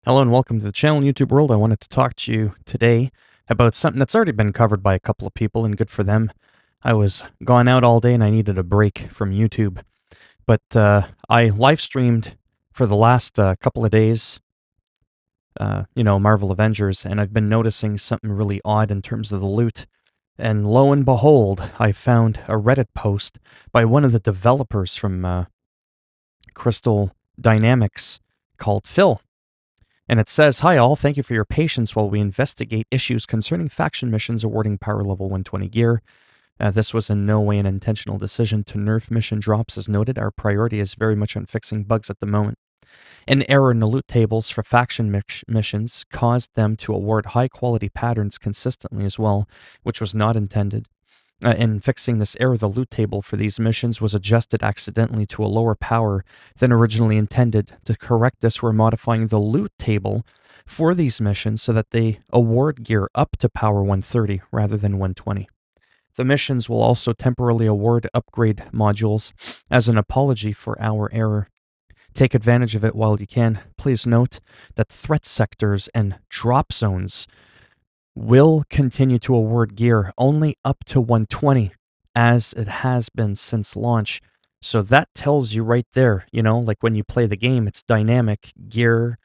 Hello and welcome to the channel, YouTube world. I wanted to talk to you today about something that's already been covered by a couple of people, and good for them. I was gone out all day and I needed a break from YouTube, but I live streamed for the last couple of days, Marvel Avengers, and I've been noticing something really odd in terms of the loot. And lo and behold, I found a Reddit post by one of the developers from Crystal Dynamics called Phil. And it says, "Hi all, thank you for your patience while we investigate issues concerning faction missions awarding power level 120 gear. This was in no way an intentional decision to nerf mission drops as noted. Our priority is very much on fixing bugs at the moment. An error in the loot tables for faction missions caused them to award high quality patterns consistently as well, which was not intended. In fixing this error, the loot table for these missions was adjusted accidentally to a lower power than originally intended. To correct this, we're modifying the loot table for these missions so that they award gear up to power 130 rather than 120. The missions will also temporarily award upgrade modules as an apology for our error. Take advantage of it while you can. Please note that threat sectors and drop zones will continue to award gear only up to 120, as it has been since launch. So that tells you right there, like when you play the game, it's dynamic. Gear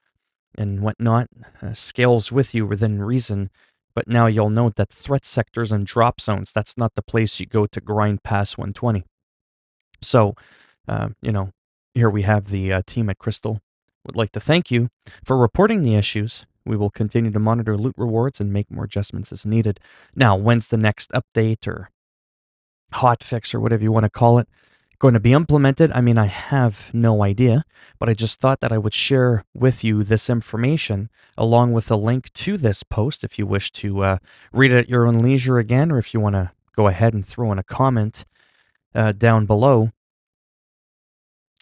and whatnot scales with you within reason. But now you'll note that threat sectors and drop zones, that's not the place you go to grind past 120. So, here we have the team at Crystal. Would like to thank you for reporting the issues. We will continue to monitor loot rewards and make more adjustments as needed. Now, when's the next update or hotfix or whatever you want to call it going to be implemented? I mean, I have no idea, but I just thought that I would share with you this information along with a link to this post if you wish to read it at your own leisure again, or if you want to go ahead and throw in a comment down below.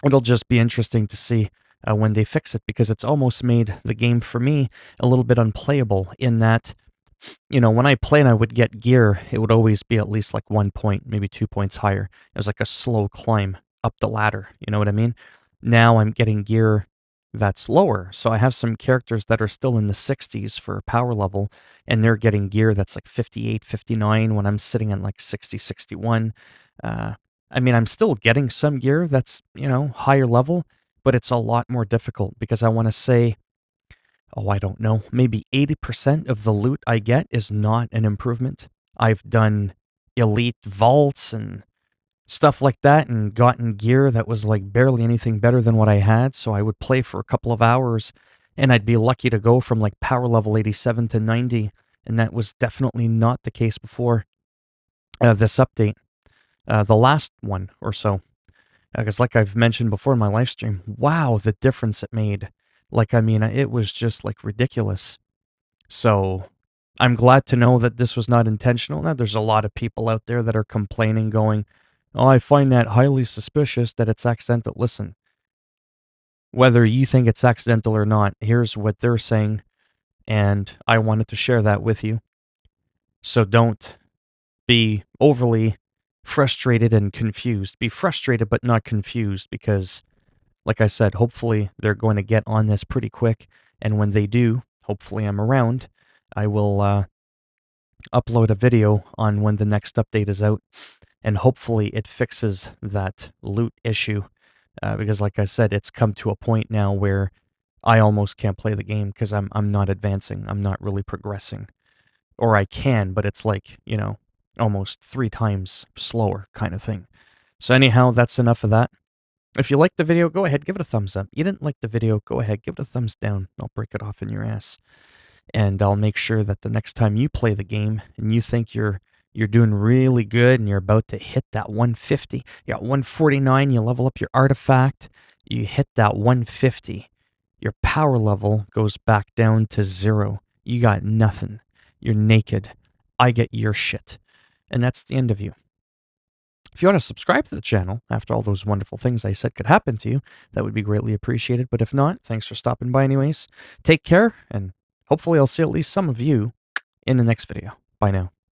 It'll just be interesting to see when they fix it, because it's almost made the game for me a little bit unplayable in that, when I play and I would get gear, it would always be at least like 1 point, maybe 2 points higher. It was like a slow climb up the ladder, you know what I mean? Now I'm getting gear that's lower. So I have some characters that are still in the 60s for power level, and they're getting gear that's like 58, 59 when I'm sitting at like 60, 61. I mean, I'm still getting some gear that's, higher level, but it's a lot more difficult because I want to say, I don't know, maybe 80% of the loot I get is not an improvement. I've done elite vaults and stuff like that and gotten gear that was like barely anything better than what I had. So I would play for a couple of hours and I'd be lucky to go from like power level 87 to 90. And that was definitely not the case before this update. The last one or so. Because like I've mentioned before in my live stream, wow, the difference it made. Like, I mean, it was just like ridiculous. So I'm glad to know that this was not intentional. Now, there's a lot of people out there that are complaining, going, "Oh, I find that highly suspicious that it's accidental." Listen, whether you think it's accidental or not, here's what they're saying, and I wanted to share that with you. So don't be overly frustrated and confused. Be frustrated but not confused, because like I said, hopefully they're going to get on this pretty quick, and when they do, hopefully I'm around, I will upload a video on when the next update is out, and hopefully it fixes that loot issue, because like I said, it's come to a point now where I almost can't play the game because I'm not advancing, I'm not really progressing. Or I can, but it's like, almost 3 times slower kind of thing. So anyhow, that's enough of that. If you liked the video, go ahead, give it a thumbs up. You didn't like the video, go ahead, give it a thumbs down. I'll break it off in your ass. And I'll make sure that the next time you play the game and you think you're doing really good and you're about to hit that 150, you got 149, you level up your artifact, you hit that 150, your power level goes back down to 0. You got nothing. You're naked. I get your shit. And that's the end of you. If you want to subscribe to the channel, after all those wonderful things I said could happen to you, that would be greatly appreciated. But if not, thanks for stopping by anyways. Take care, and hopefully I'll see at least some of you in the next video. Bye now.